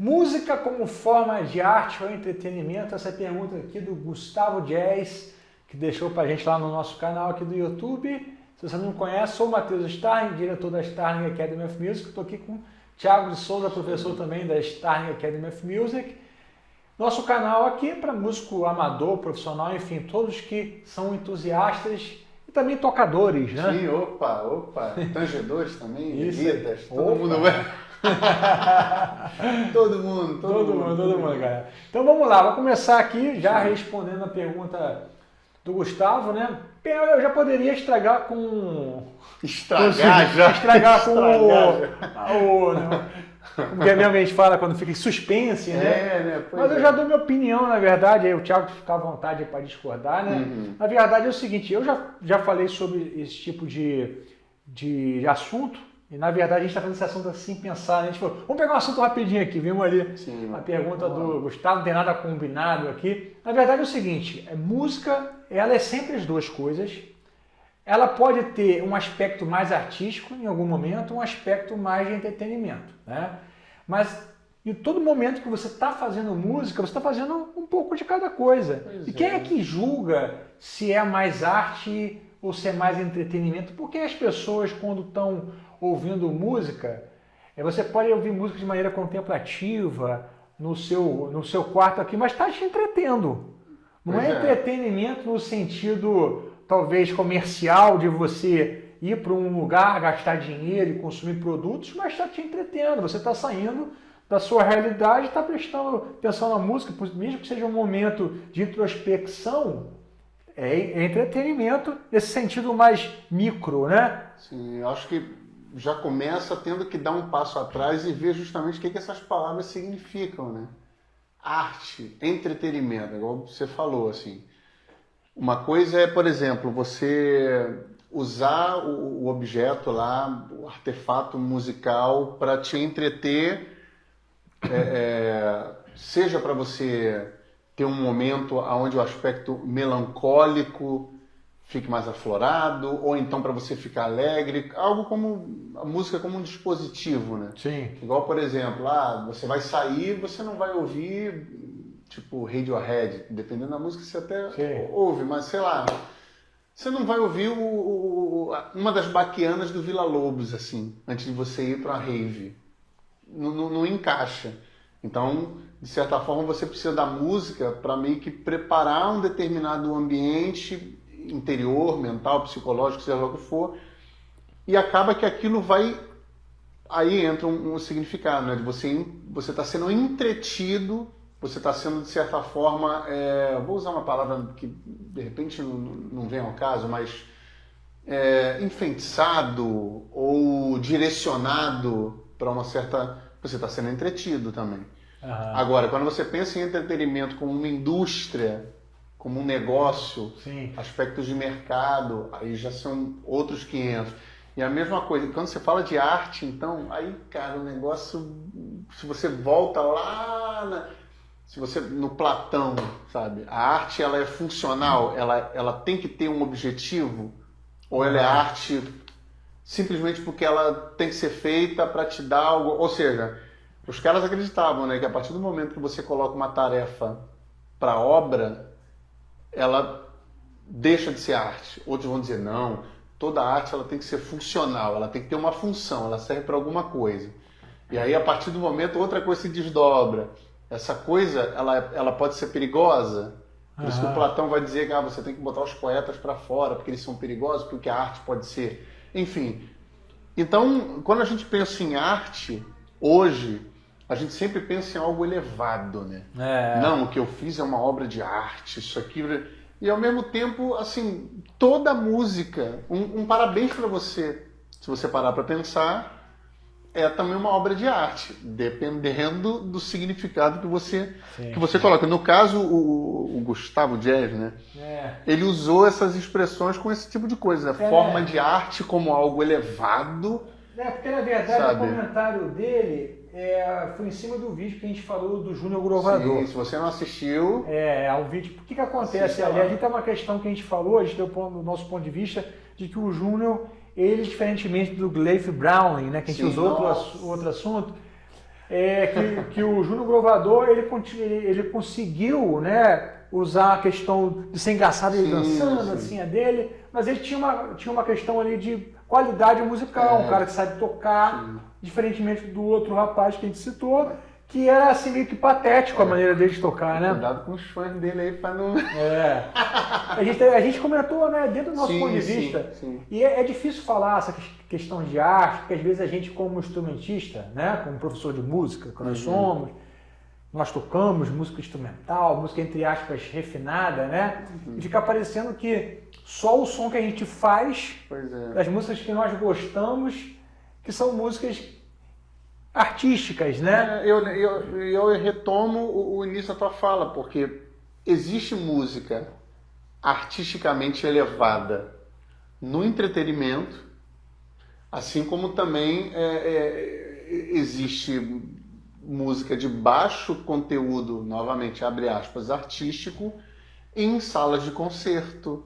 Música como forma de arte ou entretenimento? Essa pergunta aqui do Gustavo Jazz, que deixou pra gente lá no nosso canal aqui do YouTube. Se você não conhece, sou o Matheus Starling, diretor da Starling Academy of Music. Estou aqui com o Thiago de Souza, professor também da Starling Academy of Music. Nosso canal aqui é para músico amador, profissional, enfim, todos que são entusiastas e também tocadores, né? Sim, opa, tangedores também, Isso. todo mundo vai. todo mundo, galera. Então vamos lá, vou começar aqui já respondendo a pergunta do Gustavo, né? Eu já poderia estragar com... Estragar com como a minha mente fala quando fica em suspense, né? Mas eu já dou minha opinião, na verdade, aí o Thiago fica à vontade para discordar, né? Na verdade é o seguinte, eu já falei sobre esse tipo de assunto, e na verdade a gente está fazendo esse assunto assim, pensar, né? A gente falou, vamos pegar um assunto rapidinho aqui, vimos ali a pergunta do Gustavo, não tem nada combinado aqui. Na verdade é o seguinte, música, ela é sempre as duas coisas. Ela pode ter um aspecto mais artístico em algum momento, um aspecto mais de entretenimento, né? Mas em todo momento que você está fazendo música, você está fazendo um pouco de cada coisa. Quem é que julga se é mais arte ou se é mais entretenimento? Porque as pessoas, quando estão ouvindo música, você pode ouvir música de maneira contemplativa, no seu quarto aqui, mas está te entretendo. Não é entretenimento no sentido... talvez comercial, de você ir para um lugar, gastar dinheiro e consumir produtos, mas está te entretendo, você está saindo da sua realidade, está pensando na música, mesmo que seja um momento de introspecção, é entretenimento nesse sentido mais micro, né? Sim, eu acho que já começa tendo que dar um passo atrás e ver justamente o que essas palavras significam, né? Arte, entretenimento, igual você falou, assim. Uma coisa é, por exemplo, você usar o objeto lá, o artefato musical para te entreter, seja para você ter um momento onde o aspecto melancólico fique mais aflorado, ou então para você ficar alegre, algo como a música como um dispositivo, né? Sim. Igual, por exemplo, você vai sair, você não vai ouvir... tipo Radiohead, dependendo da música você até ouve, mas sei lá, você não vai ouvir uma das baquianas do Vila Lobos, assim, antes de você ir para a rave. Não encaixa. Então, de certa forma, você precisa da música para meio que preparar um determinado ambiente interior, mental, psicológico, seja lá o que for, e acaba que aquilo vai... Aí entra um significado, né? De você está sendo entretido. Você está sendo, de certa forma, vou usar uma palavra que de repente não vem ao caso, mas enfeitiçado ou direcionado para uma certa... Você está sendo entretido também. Agora, quando você pensa em entretenimento como uma indústria, como um negócio, aspectos de mercado, aí já são outros 500. E a mesma coisa, quando você fala de arte, então, aí, cara, o negócio, se você volta lá... Se você, no Platão, sabe, a arte ela é funcional, ela tem que ter um objetivo, ou ela é arte simplesmente porque ela tem que ser feita para te dar algo, ou seja, os caras acreditavam, né, que a partir do momento que você coloca uma tarefa para obra, ela deixa de ser arte. Outros vão dizer, não, toda arte ela tem que ser funcional, ela tem que ter uma função, ela serve para alguma coisa. E aí, a partir do momento, outra coisa se desdobra. Essa coisa, ela pode ser perigosa. Por isso que o Platão vai dizer que você tem que botar os poetas para fora, porque eles são perigosos, porque a arte pode ser... Enfim. Então, quando a gente pensa em arte, hoje, a gente sempre pensa em algo elevado, né? Não, o que eu fiz é uma obra de arte, isso aqui... E, ao mesmo tempo, assim, toda música... Um parabéns para você, se você parar para pensar... é também uma obra de arte, dependendo do significado que você coloca. No caso, o Gustavo Jazz, né? Ele usou essas expressões com esse tipo de coisa, né? Forma de arte como algo elevado. Porque, na verdade, o comentário dele foi em cima do vídeo que a gente falou do Júnior Grovador. Sim, se você não assistiu... um vídeo. O que acontece ali? Ali está uma questão que a gente falou, a gente deu o nosso ponto de vista, de que o Júnior... ele, diferentemente do Gleif Browning, né, que a gente usou outro assunto, que o Júnior Grovador, ele conseguiu, né, usar a questão de ser engraçado ele dançando, assim, a dele, mas ele tinha uma questão ali de qualidade musical, um cara que sabe tocar, diferentemente do outro rapaz que a gente citou, que era assim meio que patético a maneira dele de tocar, né? Cuidado com os fãs dele aí pra não... A gente comentou, né, dentro do nosso ponto de vista, e é difícil falar essa questão de arte, porque às vezes a gente como instrumentista, né, como professor de música, que nós somos, nós tocamos música instrumental, música entre aspas refinada, né, e fica parecendo que só o som que a gente faz, das músicas que nós gostamos, que são músicas artísticas, né? Eu retomo o início da tua fala, porque existe música artisticamente elevada no entretenimento, assim como também existe música de baixo conteúdo, novamente, abre aspas, artístico, em salas de concerto,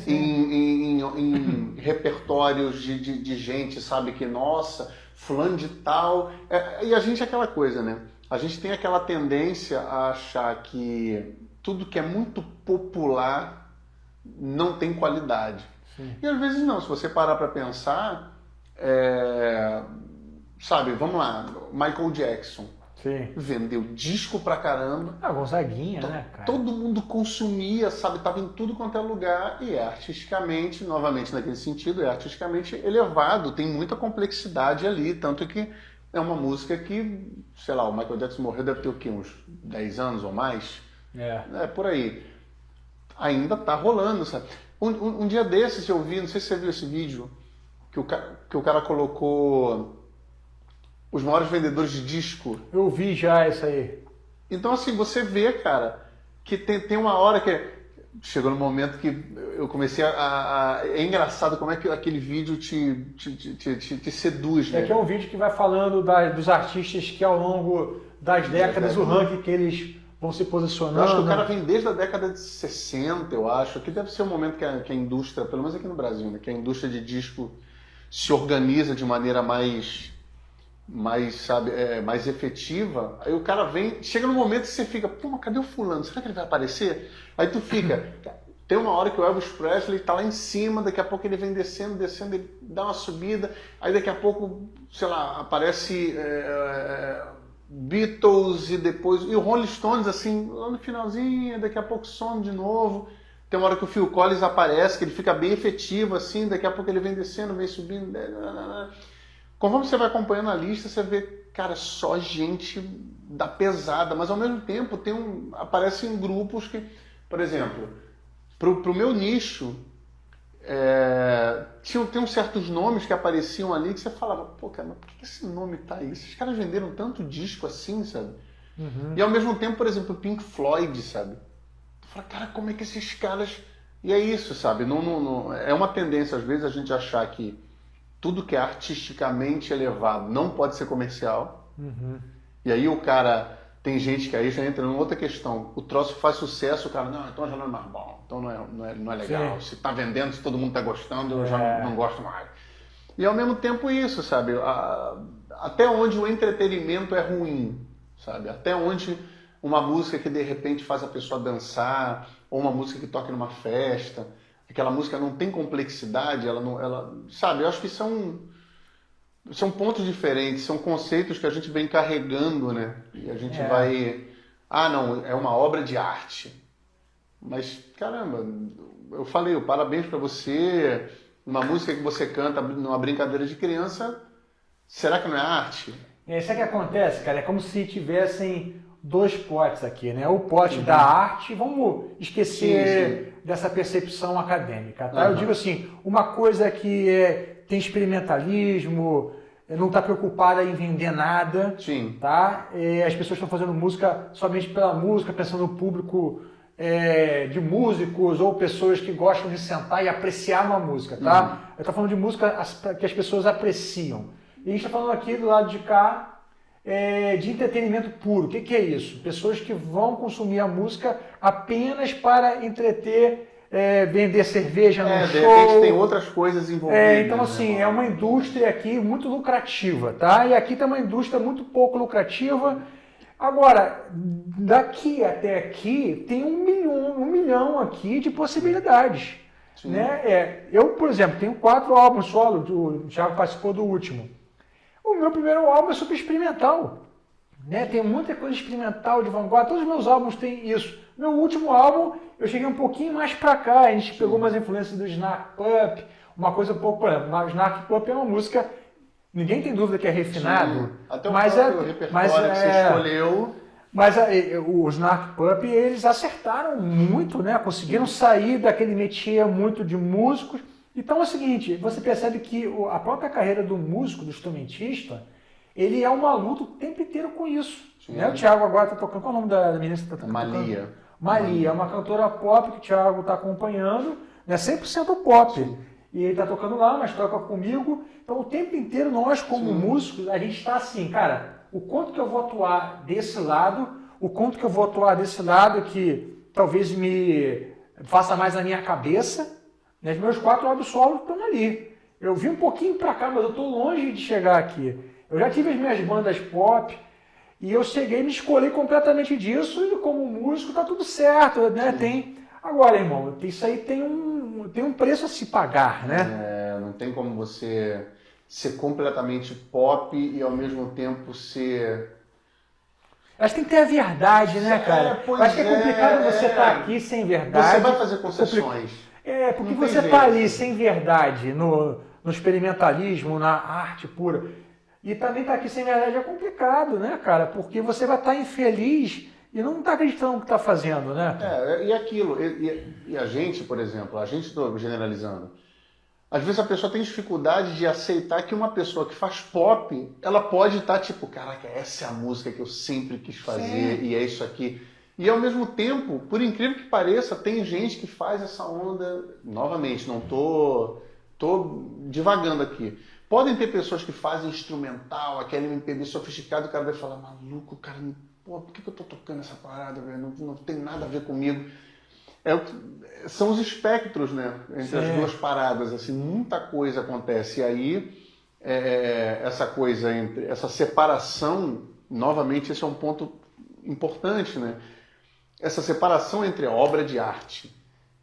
em repertórios de gente, sabe, que, nossa, fulano de tal... E a gente é aquela coisa, né? A gente tem aquela tendência a achar que tudo que é muito popular não tem qualidade. E às vezes não, se você parar para pensar, sabe, vamos lá, Michael Jackson. Vendeu disco pra caramba. Gonzaguinha, né, cara? Todo mundo consumia, sabe? Tava em tudo quanto é lugar e é artisticamente, novamente naquele sentido, é artisticamente elevado. Tem muita complexidade ali, tanto que é uma música que, sei lá, o Michael Jackson morreu, deve ter o quê? Uns 10 anos ou mais? É por aí. Ainda tá rolando, sabe? Um dia desses eu vi, não sei se você viu esse vídeo, que o cara colocou... os maiores vendedores de disco. Eu vi já isso aí. Então, assim, você vê, cara, que tem uma hora que... Chegou no momento que eu comecei a... É engraçado como é que aquele vídeo te seduz, né? Que é um vídeo que vai falando dos artistas que ao longo das décadas, o ranking que eles vão se posicionando. Eu acho que o cara vem desde a década de 60, eu acho. Que deve ser o momento que a indústria, pelo menos aqui no Brasil, né? Que a indústria de disco se organiza de maneira mais, sabe, mais efetiva. Aí o cara vem, chega no momento que você fica, pô, mas cadê o fulano? Será que ele vai aparecer? Aí tu fica, tem uma hora que o Elvis Presley tá lá em cima, daqui a pouco ele vem descendo, ele dá uma subida, aí daqui a pouco, sei lá, aparece Beatles e depois, e o Rolling Stones assim, lá no finalzinho, daqui a pouco some de novo. Tem uma hora que o Phil Collins aparece, que ele fica bem efetivo assim, daqui a pouco ele vem descendo, vem subindo. Conforme você vai acompanhando a lista, você vê, cara, só gente da pesada, mas ao mesmo tempo aparecem grupos que, por exemplo, pro meu nicho, tem uns certos nomes que apareciam ali que você falava, pô, cara, mas por que esse nome tá aí? Esses caras venderam tanto disco assim, sabe? E ao mesmo tempo, por exemplo, o Pink Floyd, sabe? Tu fala, cara, como é que esses caras... E é isso, sabe? Não, é uma tendência, às vezes, a gente achar que tudo que é artisticamente elevado não pode ser comercial. E aí o cara... Tem gente que aí já entra numa outra questão. O troço faz sucesso, o cara, não, então já não é mais bom, então não é legal. Sim. Se tá vendendo, se todo mundo tá gostando, eu já não gosto mais. E ao mesmo tempo isso, sabe? Até onde o entretenimento é ruim, sabe? Até onde uma música que de repente faz a pessoa dançar, ou uma música que toca numa festa, aquela música não tem complexidade, sabe? Eu acho que são pontos diferentes, são conceitos que a gente vem carregando, né? E a gente vai... não, é uma obra de arte. Mas, caramba, eu falei, parabéns pra você, uma música que você canta numa brincadeira de criança, será que não é arte? Isso é que acontece, cara, é como se tivessem dois potes aqui, né? O pote da arte, vamos esquecer dessa percepção acadêmica, tá? Eu digo assim, uma coisa que tem experimentalismo, não está preocupada em vender nada, tá? As pessoas estão fazendo música somente pela música, pensando no público de músicos ou pessoas que gostam de sentar e apreciar uma música, tá? Eu estou falando de música que as pessoas apreciam. E a gente está falando aqui do lado de cá de entretenimento puro. O que é isso? Pessoas que vão consumir a música apenas para entreter vender cerveja no show. De repente tem outras coisas envolvidas. Então, assim, é uma indústria aqui muito lucrativa, tá? E aqui tem uma indústria muito pouco lucrativa. Agora, daqui até aqui, tem um milhão aqui de possibilidades. Né? Eu, por exemplo, tenho 4 álbuns solo, o Thiago participou do último. O meu primeiro álbum é super experimental. Né? Tem muita coisa experimental de vanguarda, todos os meus álbuns têm isso. Meu último álbum, eu cheguei um pouquinho mais pra cá, a gente pegou umas influências do Snark Pup, uma coisa um pouco, por exemplo, o Snark Pup é uma música, ninguém tem dúvida que é refinado. Até o repertório que você escolheu. Mas o Snark Pup, eles acertaram muito, né? Conseguiram sair daquele métier muito de músicos. Então é o seguinte, você percebe que a própria carreira do músico, do instrumentista, ele é uma luta o tempo inteiro com isso. Né? O Thiago agora está tocando, qual é o nome da menina que você está tocando? Malia, é uma cantora pop que o Thiago está acompanhando, né? 100% pop. Sim. E ele está tocando lá, mas toca comigo. Então o tempo inteiro nós, como músicos, a gente está assim, cara, o quanto que eu vou atuar desse lado, o quanto que eu vou atuar desse lado que talvez me faça mais na minha cabeça. Né? Os meus 4 álbuns solos estão ali. Eu vim um pouquinho para cá, mas eu estou longe de chegar aqui. Eu já tive as minhas bandas pop e eu cheguei e me escolhi completamente disso e como músico tá tudo certo, né? Agora, irmão, isso aí tem um preço a se pagar, né? Não tem como você ser completamente pop e ao mesmo tempo ser... Acho que tem que ter a verdade, né, cara? Acho que é complicado você estar aqui sem verdade. Você vai fazer concessões. Porque você tá ali sem verdade no experimentalismo, na arte pura. E também estar aqui sem verdade é complicado, né, cara? Porque você vai estar infeliz e não está acreditando no que está fazendo, né? E aquilo. E a gente, por exemplo, estou generalizando, às vezes a pessoa tem dificuldade de aceitar que uma pessoa que faz pop, ela pode estar tipo, caraca, essa é a música que eu sempre quis fazer e é isso aqui. E ao mesmo tempo, por incrível que pareça, tem gente que faz essa onda, novamente, não tô divagando aqui. Podem ter pessoas que fazem instrumental, aquele MPB sofisticado, o cara vai falar, maluco, cara, por que eu tô tocando essa parada, velho? Não tem nada a ver comigo. São os espectros, né? Entre as duas paradas, assim, muita coisa acontece. E aí, essa separação, novamente, esse é um ponto importante, né? Essa separação entre obra de arte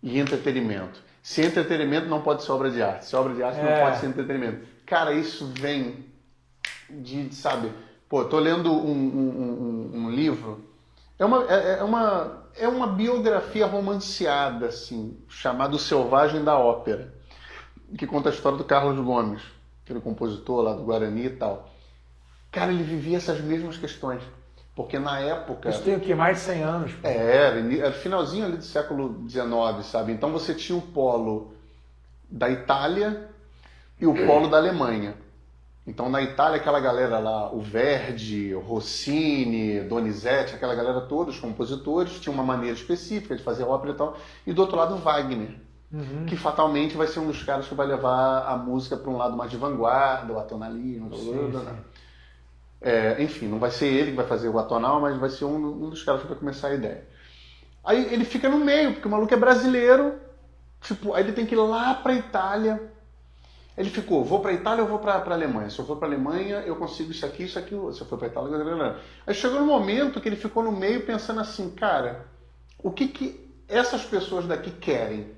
e entretenimento. Se entretenimento não pode ser obra de arte, se obra de arte não pode ser entretenimento. Cara, isso vem de, sabe... Pô, tô lendo um livro, é uma biografia romanceada, assim, chamada O Selvagem da Ópera, que conta a história do Carlos Gomes, aquele compositor lá do Guarani e tal. Cara, ele vivia essas mesmas questões, porque na época... Isso tem o quê? Mais de 100 anos? Pô. Era finalzinho ali do século XIX, sabe? Então você tinha o polo da Itália e o polo da Alemanha. Então, na Itália, aquela galera lá, o Verdi, o Rossini, Donizetti, aquela galera toda, os compositores, tinha uma maneira específica de fazer ópera e tal. E do outro lado, o Wagner, que fatalmente vai ser um dos caras que vai levar a música para um lado mais de vanguarda, o atonalismo. Enfim, não vai ser ele que vai fazer o atonal, mas vai ser um dos caras que vai começar a ideia. Aí ele fica no meio, porque o maluco é brasileiro, tipo, aí ele tem que ir lá para a Itália. Ele ficou, vou para a Itália ou vou para a Alemanha? Se eu for para a Alemanha, eu consigo isso aqui. Se eu for para a Itália... Aí chegou no momento que ele ficou no meio pensando assim, cara, o que essas pessoas daqui querem?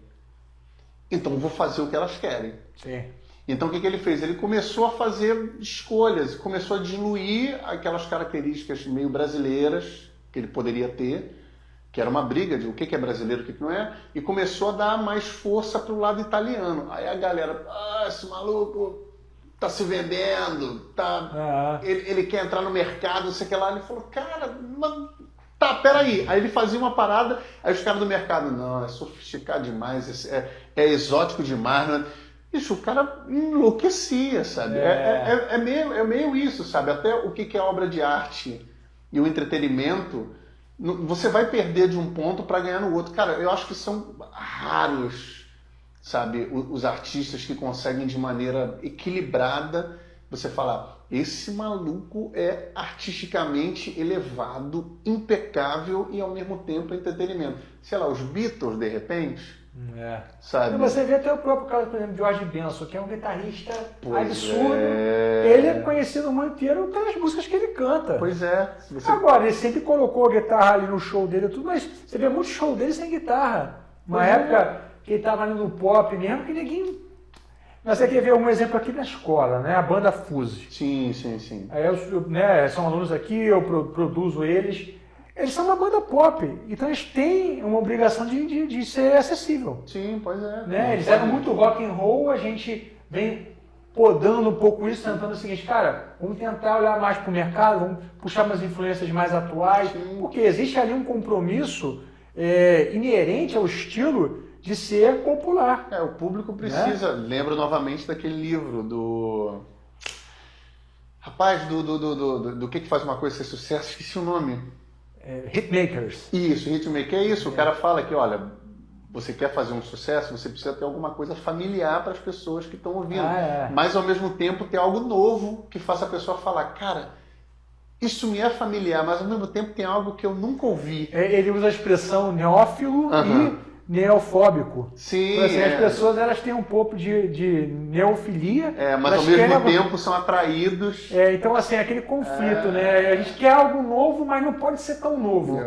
Então eu vou fazer o que elas querem. Sim. Então o que ele fez? Ele começou a fazer escolhas, começou a diluir aquelas características meio brasileiras que ele poderia ter, que era uma briga de o que é brasileiro e o que não é, e começou a dar mais força para o lado italiano. Aí a galera, esse maluco tá se vendendo, ele quer entrar no mercado, não sei o que lá. Ele falou, cara, tá, peraí. Aí ele fazia uma parada, aí os caras do mercado, não, é sofisticado demais, é exótico demais. Né? Isso, o cara enlouquecia, sabe? É meio isso, sabe? Até o que é obra de arte e o entretenimento... Você vai perder de um ponto para ganhar no outro. Cara, eu acho que são raros, sabe, os artistas que conseguem de maneira equilibrada você falar, esse maluco é artisticamente elevado, impecável e ao mesmo tempo entretenimento. Sei lá, os Beatles, de repente, Sabe? E você vê até o próprio caso, por exemplo, de George Benson, que é um guitarrista absurdo. Ele é conhecido no mundo inteiro pelas músicas que ele canta. Pois é. Agora, ele sempre colocou a guitarra ali no show dele e tudo, mas você vê muito show dele sem guitarra. Uma época que ele estava ali no pop mesmo, que ninguém... Mas você quer ver um exemplo aqui na escola, né? A banda Fuse. Sim. Aí são alunos aqui, eu produzo eles. Eles são uma banda pop, então eles têm uma obrigação de ser acessível. Sim, pois é. Né? Eles eram muito rock and roll, a gente vem podando um pouco isso, tentando o seguinte, cara, vamos tentar olhar mais para o mercado, vamos puxar umas influências mais atuais, porque existe ali um compromisso inerente ao estilo de ser popular. O público precisa. Né? Lembro novamente daquele livro do... Rapaz, do que faz uma coisa ser sucesso, esqueci o nome. Hitmakers. Isso, Hitmaker é isso. O cara fala que, olha, você quer fazer um sucesso, você precisa ter alguma coisa familiar para as pessoas que estão ouvindo. Mas, ao mesmo tempo, ter algo novo que faça a pessoa falar, cara, isso me é familiar, mas, ao mesmo tempo, tem algo que eu nunca ouvi. Ele usa a expressão neófilo e neofóbico. Sim. Então, assim, as pessoas elas têm um pouco de neofilia. Mas ao mesmo tempo são atraídos. Então, assim, aquele conflito, né? A gente quer algo novo, mas não pode ser tão novo.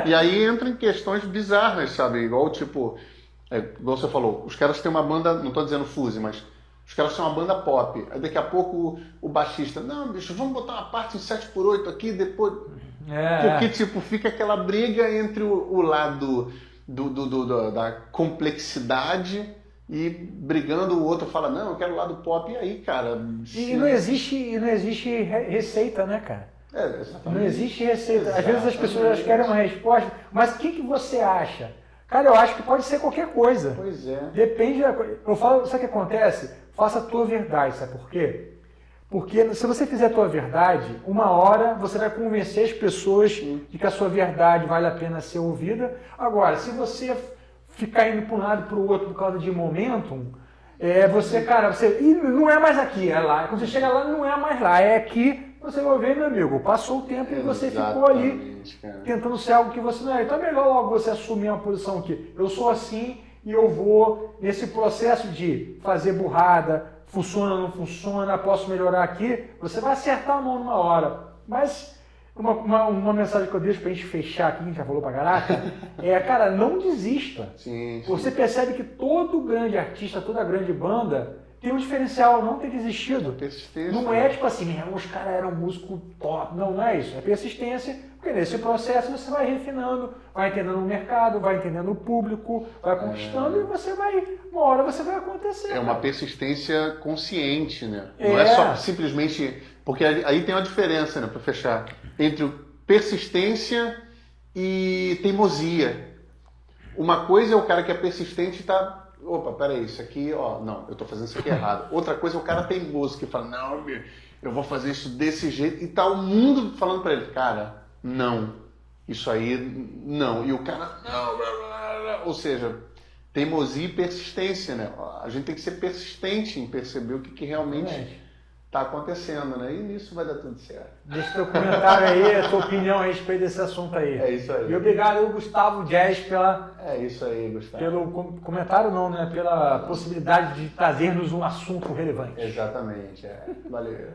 E aí entra em questões bizarras, sabe? Igual, tipo, igual você falou, os caras têm uma banda, não estou dizendo Fuse, mas os caras são uma banda pop. Aí daqui a pouco o baixista, não, bicho, vamos botar uma parte em 7x8 aqui, depois... Porque, tipo, fica aquela briga entre o lado... da complexidade e brigando, o outro fala, não, eu quero o lado pop, e aí, cara... E não existe receita, né, cara? Exatamente. Não existe receita. Às vezes as pessoas querem uma resposta, mas o que você acha? Cara, eu acho que pode ser qualquer coisa. Pois é. Depende da coisa. Eu falo, sabe o que acontece? Faça a tua verdade, sabe por quê? Porque se você fizer a tua verdade, uma hora você vai convencer as pessoas de que a sua verdade vale a pena ser ouvida. Agora, se você ficar indo para um lado e para o outro por causa de momentum, e não é mais aqui, é lá. Quando você chega lá, não é mais lá, é aqui. Você vai ver, meu amigo, passou o tempo e você ficou ali tentando ser algo que você não é. Então é melhor logo você assumir uma posição que eu sou assim e eu vou nesse processo de fazer burrada, funciona, não funciona, posso melhorar aqui, você vai acertar a mão numa hora. Mas uma mensagem que eu deixo pra gente fechar aqui, a gente já falou pra caraca, cara, não desista. Sim. Você percebe que todo grande artista, toda grande banda tem um diferencial, não ter desistido. Persistência. Não é tipo assim, os caras eram músicos top. Não é isso. É persistência, porque nesse processo você vai refinando, vai entendendo o mercado, vai entendendo o público, vai conquistando e uma hora você vai acontecer. É uma persistência consciente, né? Não é só simplesmente... Porque aí tem uma diferença, né, para fechar, entre persistência e teimosia. Uma coisa é o cara que é persistente e tá... Opa, peraí, isso aqui, não, eu tô fazendo isso aqui errado. Outra coisa é o cara teimoso que fala, não, eu vou fazer isso desse jeito. E tá o mundo falando pra ele, cara, não, isso aí, não. E o cara, não, blá, blá, blá. Ou seja, teimosia e persistência, né? A gente tem que ser persistente em perceber o que realmente tá acontecendo, né? E nisso vai dar tudo certo. Deixa teu comentário aí, a tua opinião a respeito desse assunto aí. É isso aí. E obrigado, Gustavo Jazz, É isso aí, Gustavo. Pelo comentário não, né? Pela possibilidade de trazermos um assunto relevante. Exatamente, Valeu.